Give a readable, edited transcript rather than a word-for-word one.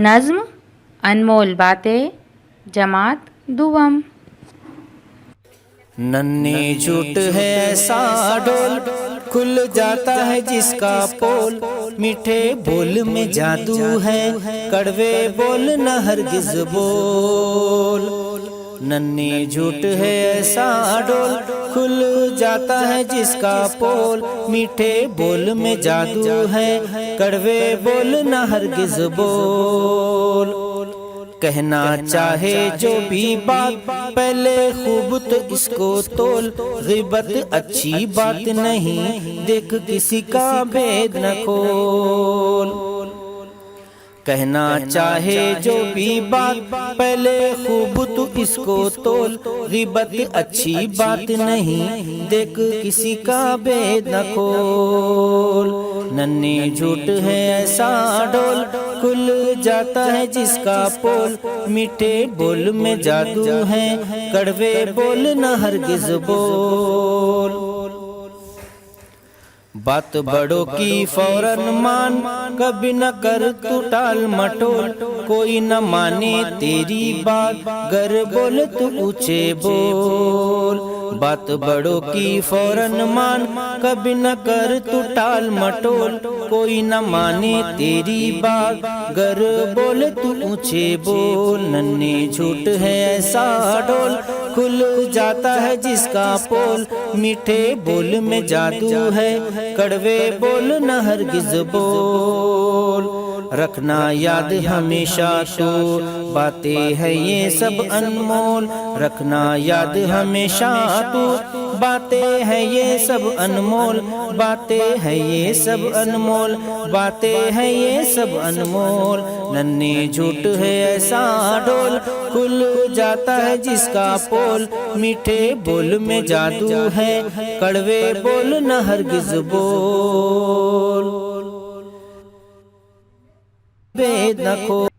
नज़्म अनमोल बातें जमात दुवम। नन्ही झूठ है ऐसा डोल, खुल जाता है जिसका पोल। मीठे बोल में जादू है, कड़वे बोल न हरगिज बोल। नन्ही झूठ है ऐसा डोल, खुल जाता है जिसका पोल। मीठे बोल में जादू है, कड़वे बोल न हरगिज बोल। कहना चाहे जो भी बात पहले खूब तो इसको तोल। ग़िबत अच्छी बात नहीं, देख किसी का भेद न खोल। कहना चाहे जो भी बात पहले खूब तो इसको तोल। ग़िबत अच्छी बात नहीं, देख किसी का भेद न खोल। नन्ही झूठ है ऐसा डोल, खुल जाता है जिसका पोल। मीठे बोल में जादू है, कड़वे बोल न हरगिज बोल। बात बड़ों की फौरन मान, कभी न कर तू टाल मटोल। कोई न माने तेरी बात, गर बोल तू ऊंचे बोल। बात बड़ों की फौरन मान, कभी न कर तू टाल मटोल। कोई न माने तेरी बात, गर बोल तू ऊंचे बोल। नन्ही झूठ है ऐसा डोल, खुल जाता है जिसका पोल। मीठे बोल में जादू है, कड़वे बोल न हरगिज बोल। रखना याद हमेशा तू, बातें है ये सब अनमोल। रखना याद हमेशा तू, बातें है ये सब अनमोल। बातें है ये सब अनमोल, बातें है ये सब अनमोल। नन्ही झूठ है ऐसा डोल, खुल जाता है जिसका पोल। मीठे बोल में जादू है, कड़वे बोल न हरगिज बोल। भेद न खोल।